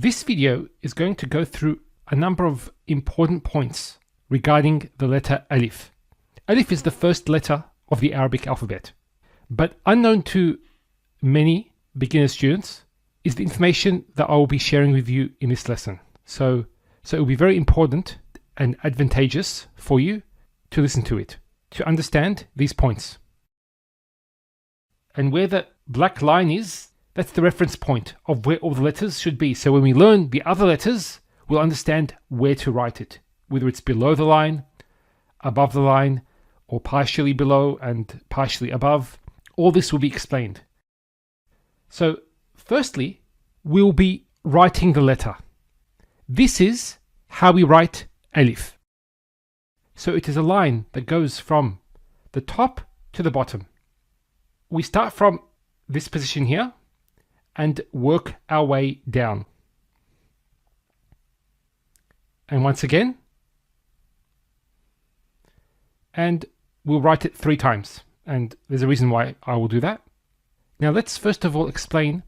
This video is going to go through a number of important points regarding the letter Alif. Alif is the first letter of the Arabic alphabet, but unknown to many beginner students is the information that I will be sharing with you in this lesson. So it will be very important and advantageous for you to listen to it, to understand these points. And where the black line is, that's the reference point of where all the letters should be. So when we learn the other letters, we'll understand where to write it, whether it's below the line, above the line, or partially below and partially above. All this will be explained. So firstly, we'll be writing the letter. This is how we write Alif. So it is a line that goes from the top to the bottom. We start from this position here and work our way down. And once again, and we'll write it 3 times. And there's a reason why I will do that. Now let's first of all explain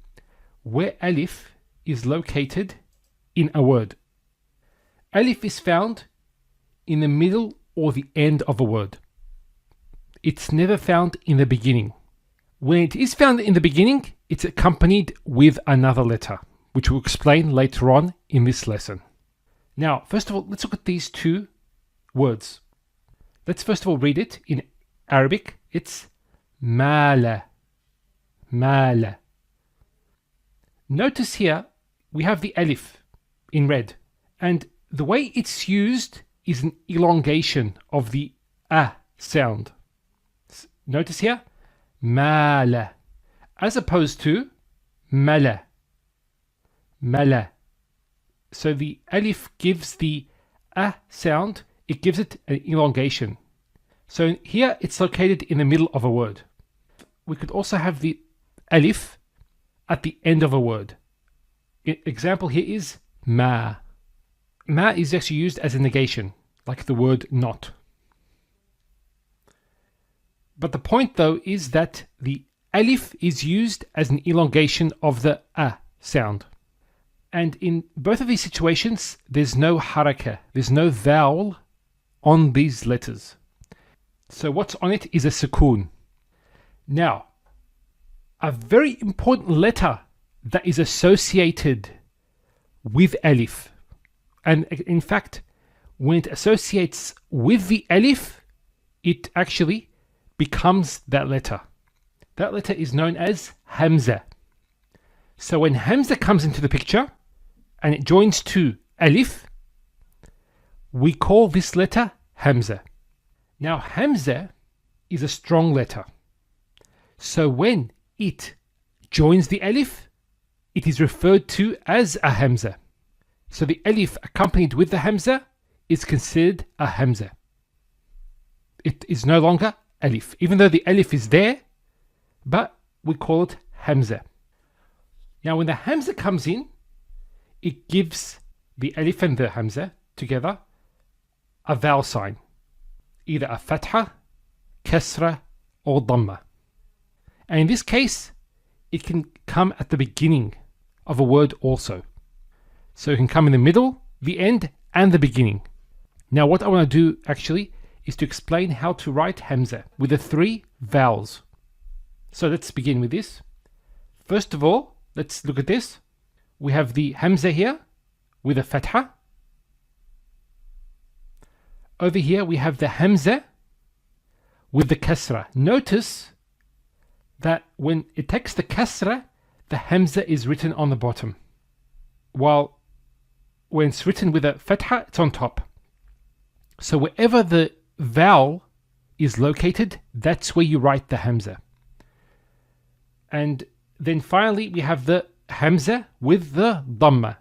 where Alif is located in a word. Alif is found in the middle or the end of a word. It's never found in the beginning. When it is found in the beginning, it's accompanied with another letter, which we'll explain later on in this lesson. Now, first of all, let's look at these 2 words. Let's first of all read it in Arabic. It's mala. Mala. Notice here we have the alif in red, and the way it's used is an elongation of the a sound. Notice here, mala, as opposed to mala. Mala. So the alif gives the a sound, it gives it an elongation. So here it's located in the middle of a word. We could also have the alif at the end of a word. Example here is ma. Ma is actually used as a negation, like the word not. But the point though is that the alif is used as an elongation of the a sound. And in both of these situations, there's no haraka, there's no vowel on these letters. So what's on it is a sukoon. Now, a very important letter that is associated with alif, and in fact, when it associates with the alif, it actually becomes that letter. That letter is known as Hamza. So when Hamza comes into the picture and it joins to alif, we call this letter Hamza. Now Hamza is a strong letter. So when it joins the alif, it is referred to as a Hamza. So the alif accompanied with the Hamza is considered a Hamza. It is no longer alif, even though the alif is there, but we call it Hamza. Now when the Hamza comes in, it gives the alif and the Hamza together a vowel sign, either a fatha, kasra, or dhamma. And in this case, it can come at the beginning of a word also. So it can come in the middle, the end, and the beginning. Now what I want to do actually is to explain how to write Hamza with the 3 vowels. So let's begin with this. First of all, let's look at this. We have the Hamza here with a fatha. Over here we have the Hamza with the kasra. Notice that when it takes the kasra, the Hamza is written on the bottom, while when it's written with a fatha, it's on top. So wherever the vowel is located, that's where you write the Hamza. And then finally we have the Hamza with the Dhamma.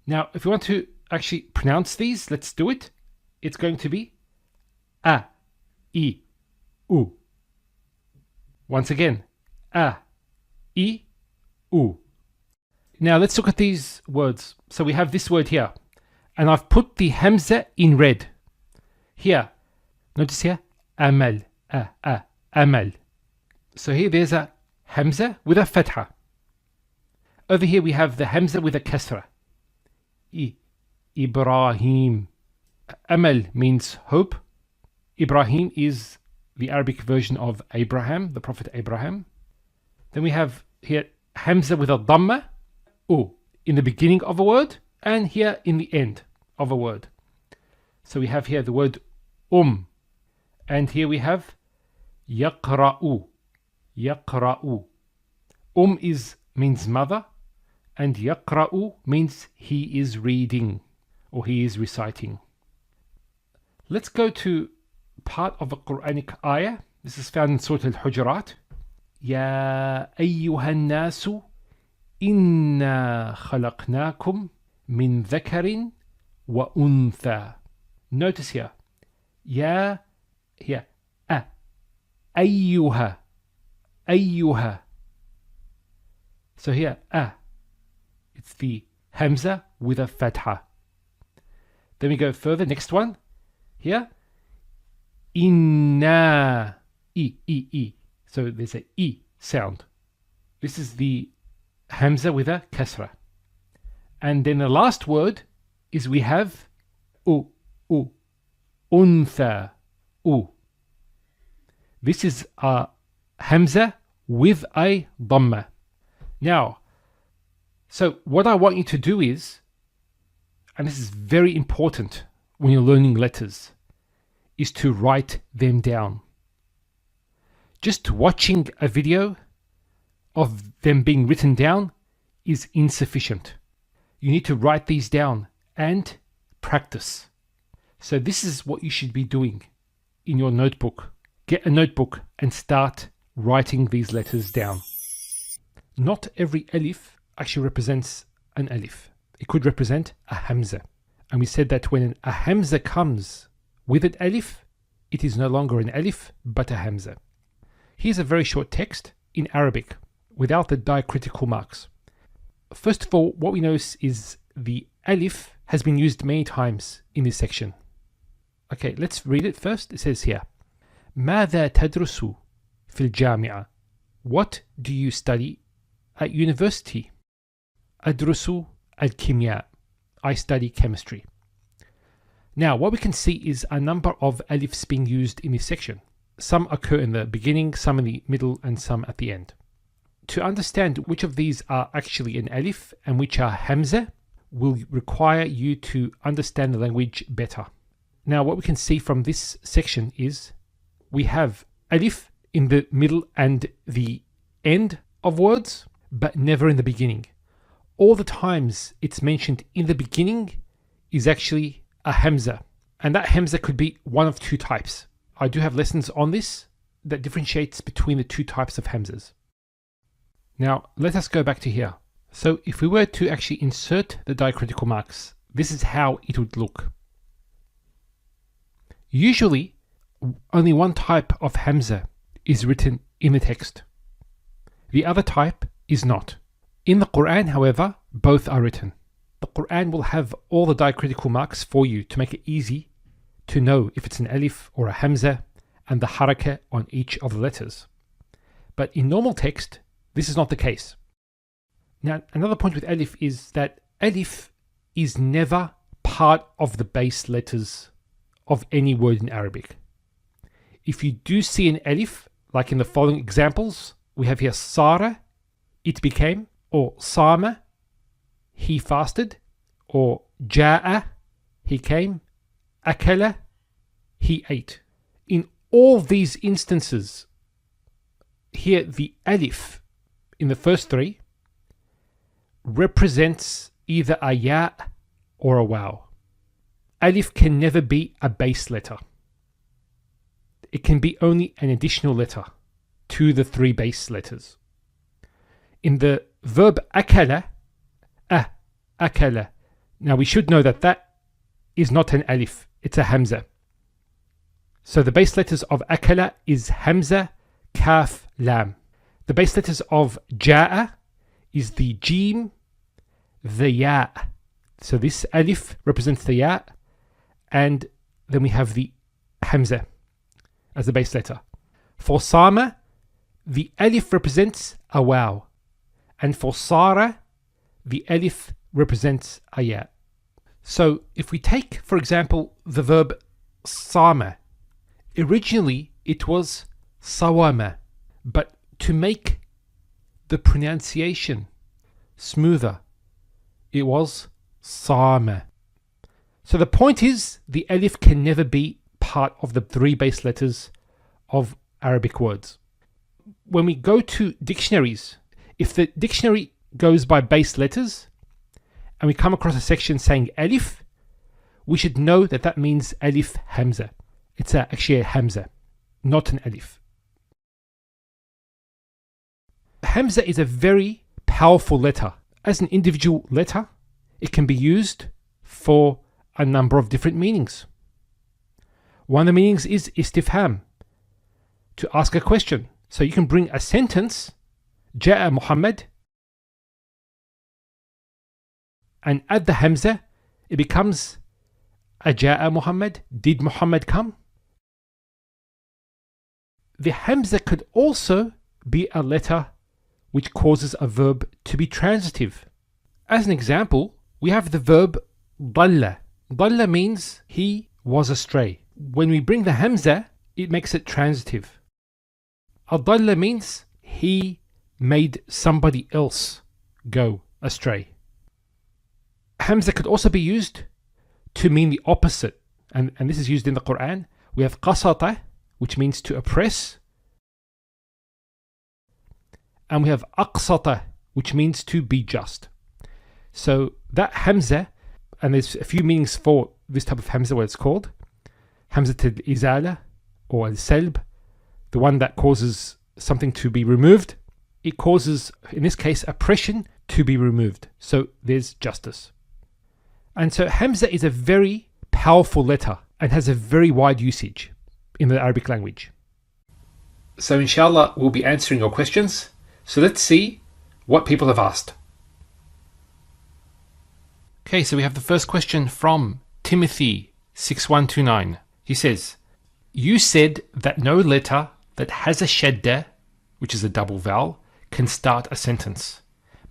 Now if we want to actually pronounce these, let's do it. It's going to be A, I, U. Once again, A, I, U. Now let's look at these words. So we have this word here, and I've put the Hamza in red. Here, notice here, Amal, Amal. So here there's a Hamza with a fatha. Over here we have the Hamza with a kasra. Ibrahim. Amal means hope. Ibrahim is the Arabic version of Abraham, the Prophet Abraham. Then we have here Hamza with a dhamma, in the beginning of a word, and here in the end of a word. So we have here the word and here we have yaqra'u. Yaqra'u. Means mother, and yaqra'u means he is reading or he is reciting. Let's go to part of a Quranic ayah. This is found in Surah Al-Hujurat. Ya ayyuhan nasu inna khalaqnakum min dhakarin wa untha. Notice here. Ya here. Ayyuha. Ayyuha. So here, it's the Hamza with a fatha. Then we go further, next one. Here, inna, e. So there's a e sound. This is the Hamza with a kasra. And then the last word is we have untha, This is a Hamza with a dhamma. Now, so what I want you to do is, and this is very important when you're learning letters, is to write them down. Just watching a video of them being written down is insufficient. You need to write these down and practice. So this is what you should be doing in your notebook. Get a notebook and start writing these letters down. Not every alif actually represents an alif. It could represent a Hamza. And we said that when a Hamza comes with an alif, it is no longer an alif, but a Hamza. Here's a very short text in Arabic without the diacritical marks. First of all, what we notice is the alif has been used many times in this section. Okay, let's read it first. It says here, ماذا تدرس في الجامعة? What do you study at university? أدرس الكيمياء. I study chemistry. Now, what we can see is a number of alifs being used in this section. Some occur in the beginning, some in the middle, and some at the end. To understand which of these are actually an alif and which are Hamza will require you to understand the language better. Now, what we can see from this section is we have alif in the middle and the end of words, but never in the beginning. All the times it's mentioned in the beginning is actually a Hamza, and that Hamza could be one of two types. I do have lessons on this that differentiates between the two types of Hamzas. Now, let us go back to here. So if we were to actually insert the diacritical marks, this is how it would look. Usually, only one type of Hamza is written in the text. The other type is not. In the Quran, however, both are written. The Quran will have all the diacritical marks for you to make it easy to know if it's an alif or a Hamza and the harakah on each of the letters. But in normal text, this is not the case. Now, another point with alif is that alif is never part of the base letters of any word in Arabic. If you do see an alif, like in the following examples, we have here Sara, it became, or Sama, he fasted, or Ja'a, he came, Akala, he ate. In all these instances, here the alif in the first three represents either a ya or a waw. Alif can never be a base letter. It can be only an additional letter to the three base letters. In the verb akala, akala. Now we should know that that is not an alif, it's a Hamza. So the base letters of akala is Hamza, Kaf, Lam. The base letters of Ja'a is the Jim, the Ya. So this alif represents the Ya, and then we have the Hamza as the base letter. For Sama, the alif represents a waw. And for Sara, the alif represents a ya. So if we take, for example, the verb sama, originally it was sawama, but to make the pronunciation smoother, it was sama. So the point is, the alif can never be part of the three base letters of Arabic words. When we go to dictionaries, if the dictionary goes by base letters and we come across a section saying alif, we should know that that means Alif Hamza. It's actually a Hamza, not an alif. Hamza is a very powerful letter. As an individual letter, it can be used for a number of different meanings. One of the meanings is istifham, to ask a question. So you can bring a sentence, Ja'a Muhammad, and add the Hamza, it becomes Aja'a Muhammad, did Muhammad come? The Hamza could also be a letter which causes a verb to be transitive. As an example, we have the verb dalla. Dalla means he was astray. When we bring the Hamza, it makes it transitive. Adalla means he made somebody else go astray. Hamza could also be used to mean the opposite, and this is used in the Quran. We have qasata, which means to oppress, and we have aqsata, which means to be just. So that Hamza, and there's a few meanings for this type of Hamza, what it's called. Hamza al-izala or al-salb, the one that causes something to be removed. It causes, in this case, oppression to be removed. So there's justice. And so Hamza is a very powerful letter and has a very wide usage in the Arabic language. So inshallah, we'll be answering your questions. So let's see what people have asked. Okay, so we have the first question from Timothy6129. He says, you said that no letter that has a shadda, which is a double vowel, can start a sentence.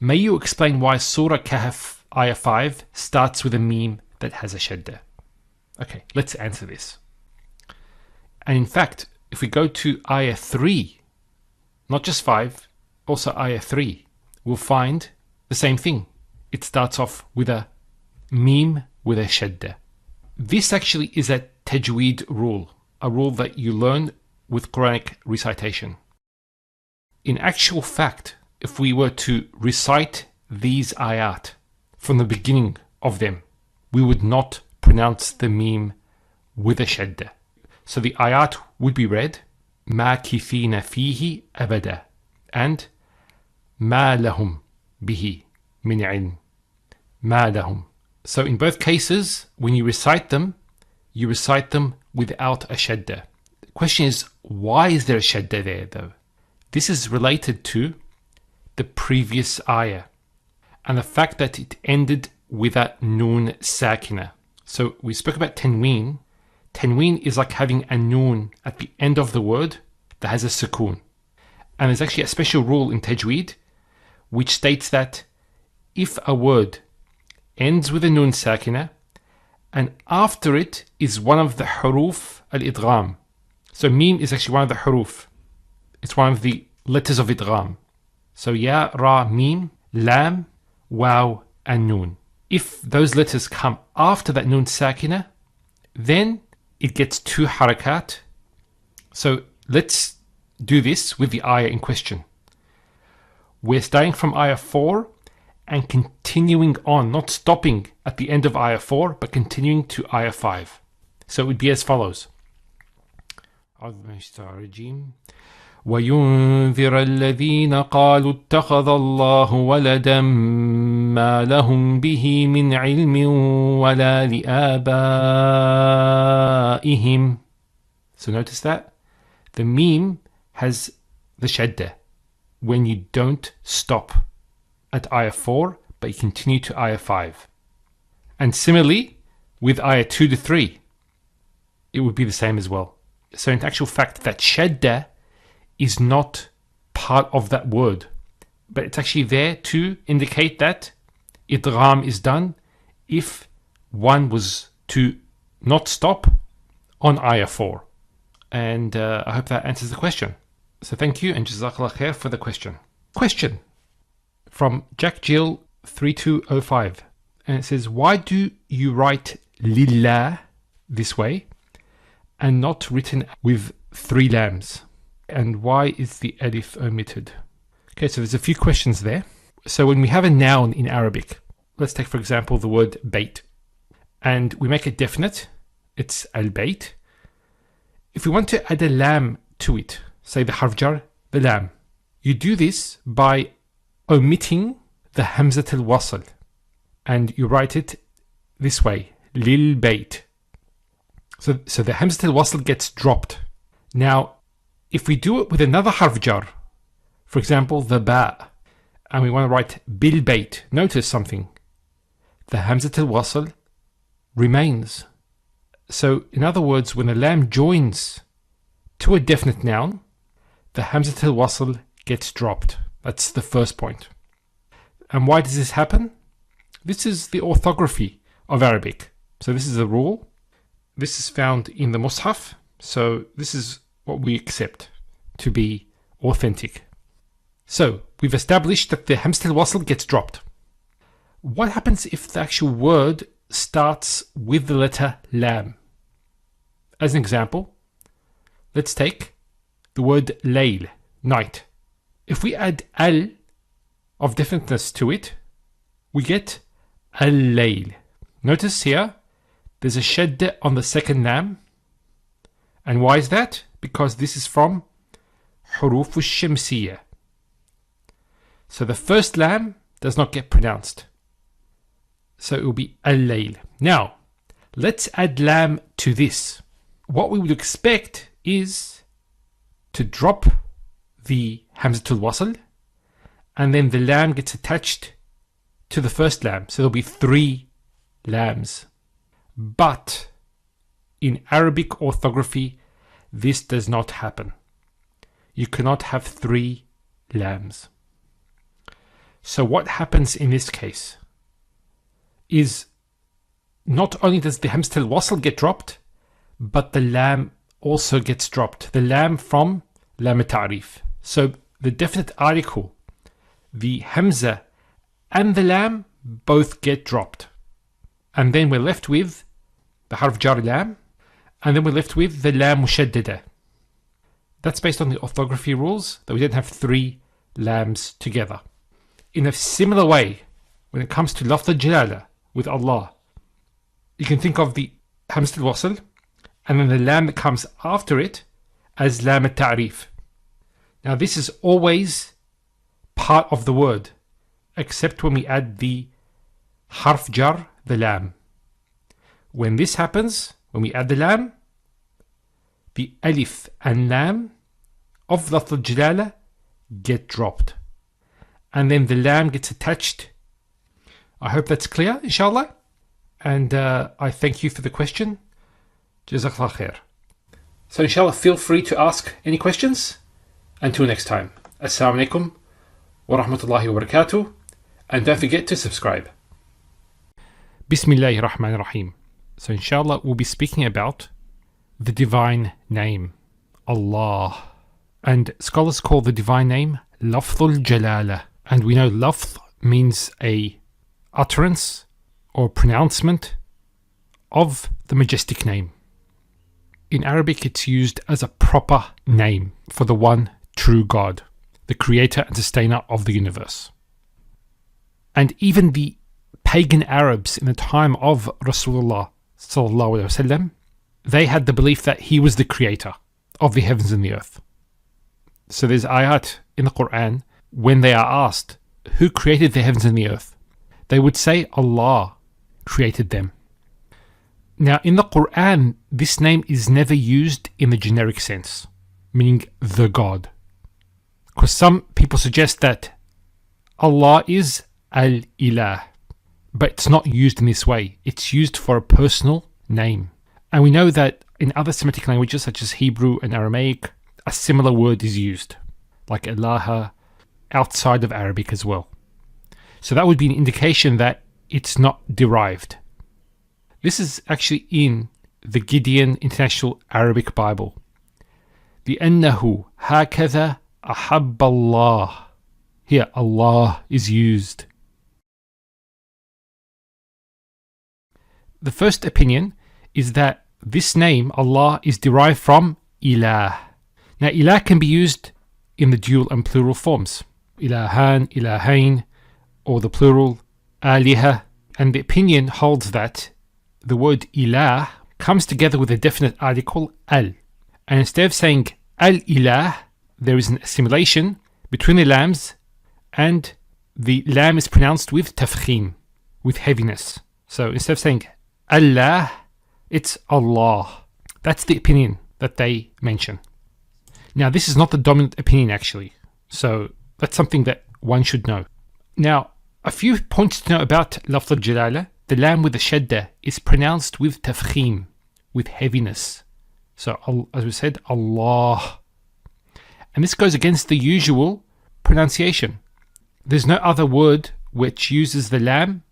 May you explain why Surah Kahf Ayah 5 starts with a meme that has a shadda? Okay, let's answer this. And in fact, if we go to Ayah 3, not just 5, also Ayah 3, we'll find the same thing. It starts off with a meme with a shadda. This actually is a tajweed rule, a rule that you learn with Quranic recitation. In actual fact, if we were to recite these ayat from the beginning of them, we would not pronounce the meme with a shadda. So the ayat would be read, مَاكِثِينَ فِيهِ أَبَدًا, and مَا لَهُمْ بِهِ مِنْ عِلْمٍ, مَا لَهُمْ. So in both cases, when you recite them without a shadda. The question is, why is there a shadda there though? This is related to the previous ayah and the fact that it ended with a noon sakina. So we spoke about tanween. Tanween is like having a noon at the end of the word that has a sukoon. And there's actually a special rule in tajweed which states that if a word ends with a noon sakina and after it is one of the huruf al-idgham. So meme is actually one of the huruf. It's one of the letters of idgham. So ya, ra, meme, lam, waw, and noon. If those letters come after that noon sakina, then it gets 2 harakat. So let's do this with the ayah in question. We're starting from ayah 4 and continuing on, not stopping at the end of ayah 4, but continuing to ayah 5. So it would be as follows. وَيُنذِرَ الَّذِينَ قَالُوا اتَّخَذَ اللَّهُ وَلَدًا مَا لَهُمْ بِهِ مِنْ عِلْمٍ وَلَا لِآبَائِهِمْ. So notice that the meme has the shadda when you don't stop at ayah 4, but you continue to ayah 5. And similarly, with ayah 2 to 3, it would be the same as well. So in actual fact, that shadda is not part of that word, but it's actually there to indicate that idgham is done if one was to not stop on ayah 4. And I hope that answers the question. So thank you and jazakallah khair for the question. Question from Jack Jill 3205. And it says, why do you write lillah this way and not written with 3 lambs? And why is the alif omitted? Okay, so there's a few questions there. So when we have a noun in Arabic, let's take for example the word bait, and we make it definite, it's al-bait. If we want to add a lam to it, say the harf jar, the lam, you do this by omitting the hamzat al-wasl, and you write it this way, lil bait. So the hamzat al-wasl gets dropped. Now, if we do it with another harf jar, for example, the ba, and we want to write bil bait, notice something. The hamzat al-wasl remains. So, in other words, when a lam joins to a definite noun, the hamzat al-wasl gets dropped. That's the first point. And why does this happen? This is the orthography of Arabic. So this is a rule. This is found in the Mus'haf. So this is what we accept to be authentic. So we've established that the hamzat al-wasl gets dropped. What happens if the actual word starts with the letter lam? As an example, let's take the word layl, night. If we add al of definiteness to it, we get al-layl. Notice here, there's a shadda on the second lam. And why is that? Because this is from huruf al-shamsiyya. So the first lam does not get pronounced. So it will be al-layl. Now, let's add lam to this. What we would expect is to drop the hamzat al-wasl, and then the lam gets attached to the first lam. So there'll be 3 lams. But in Arabic orthography, this does not happen. You cannot have 3 lams. So what happens in this case is not only does the hamzat al-wasl get dropped, but the lam also gets dropped. The lam from lam ta'rif. So the definite article, the hamza and the lam both get dropped. And then we're left with the harf jar lam, and then we're left with the lam mushaddada. That's based on the orthography rules, that we don't have 3 lams together. In a similar way, when it comes to lafz al-jalala with Allah, you can think of the hamzat al-wasl and then the lam that comes after it as lam al-ta'rif. Now this is always part of the word, except when we add the harf jar, the lam. When this happens, when we add the lam, the alif and lam of lafz al-jalala get dropped. And then the lam gets attached. I hope that's clear, inshallah. And I thank you for the question. Jazakallah khair. So inshallah, feel free to ask any questions. Until next time. Assalamu alaikum wa rahmatullahi wa barakatuh. And don't forget to subscribe. Bismillahir Rahmanir Rahim. So inshallah, we'll be speaking about the divine name, Allah. And scholars call the divine name Lafzul Jalala. And we know lafz means a utterance or pronouncement of the majestic name. In Arabic, it's used as a proper name for the one true God, the creator and sustainer of the universe. And even the pagan Arabs in the time of Rasulullah sallallahu alaihi wasallam, they had the belief that he was the creator of the heavens and the earth. So there's ayat in the Quran, when they are asked, who created the heavens and the earth? They would say, Allah created them. Now, in the Quran, this name is never used in the generic sense, meaning the God. Because some people suggest that Allah is Al-Ilah, but it's not used in this way. It's used for a personal name. And we know that in other Semitic languages, such as Hebrew and Aramaic, a similar word is used, like Ilaha, outside of Arabic as well. So that would be an indication that it's not derived. This is actually in the Gideon International Arabic Bible. لأنه هكذا أحب الله. Here, Allah is used. The first opinion is that this name, Allah, is derived from ilah. Now, ilah can be used in the dual and plural forms. Ilahan, ilahain, or the plural, aliha. And the opinion holds that the word ilah comes together with a definite article, al. And instead of saying al-ilah, there is an assimilation between the lams, and the lam is pronounced with tafkhim, with heaviness. So instead of saying Allah, it's Allah. That's the opinion that they mention. Now, this is not the dominant opinion, actually. So that's something that one should know. Now, a few points to know about lafz al-jalala. The lam with the shadda is pronounced with tafkhim, with heaviness. So, as we said, Allah. And this goes against the usual pronunciation. There's no other word which uses the lam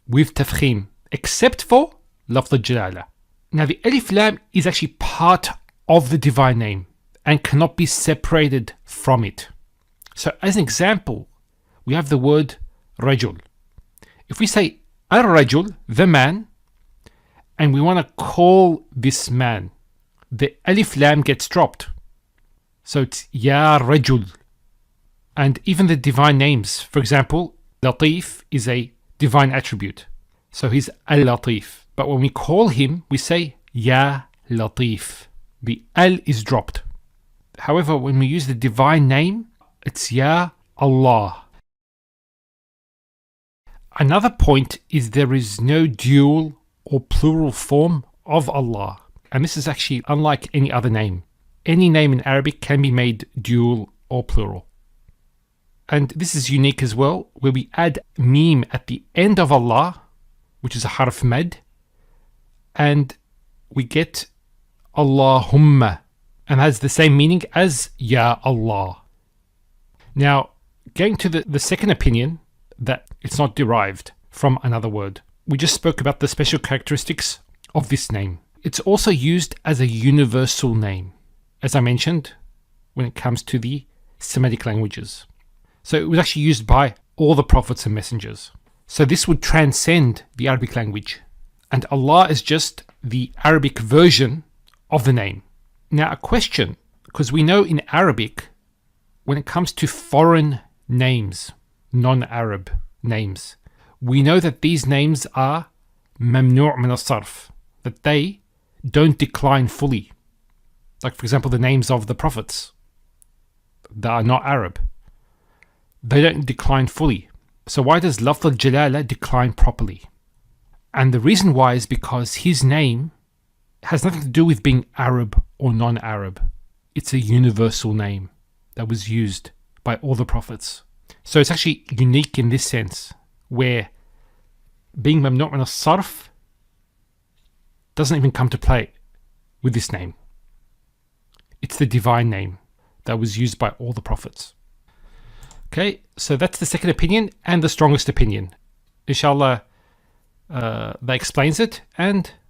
with tafkhim, except for lafz al-jalala. Now, the alif lam is actually part of the divine name and cannot be separated from it. So, as an example, we have the word rajul. If we say ar-rajul, the man, and we want to call this man, the alif lam gets dropped. So it's ya rajul. And even the divine names, for example, Latif is a divine attribute. So he's al-Latif. But when we call him, we say ya Latif. The al is dropped. However, when we use the divine name, it's ya Allah. Another point is there is no dual or plural form of Allah. And this is actually unlike any other name. Any name in Arabic can be made dual or plural. And this is unique as well, where we add meme at the end of Allah, which is a harf mad, and we get Allahumma, and has the same meaning as Ya Allah. Now, going to the second opinion, that it's not derived from another word. We just spoke about the special characteristics of this name. It's also used as a universal name, as I mentioned, when it comes to the Semitic languages. So it was actually used by all the prophets and messengers. So this would transcend the Arabic language. And Allah is just the Arabic version of the name. Now, a question, because we know in Arabic, when it comes to foreign names, non-Arab names, we know that these names are mamnu' min as-sarf, that they don't decline fully. Like, for example, the names of the prophets that are not Arab, they don't decline fully. So why does lafz al-jalala decline properly? And the reason why is because his name has nothing to do with being Arab or non-Arab. It's a universal name that was used by all the prophets. So it's actually unique in this sense, where being mamnu' min as-sarf doesn't even come to play with this name. It's the divine name that was used by all the prophets. Okay, so that's the second opinion and the strongest opinion. Inshallah, that explains it, and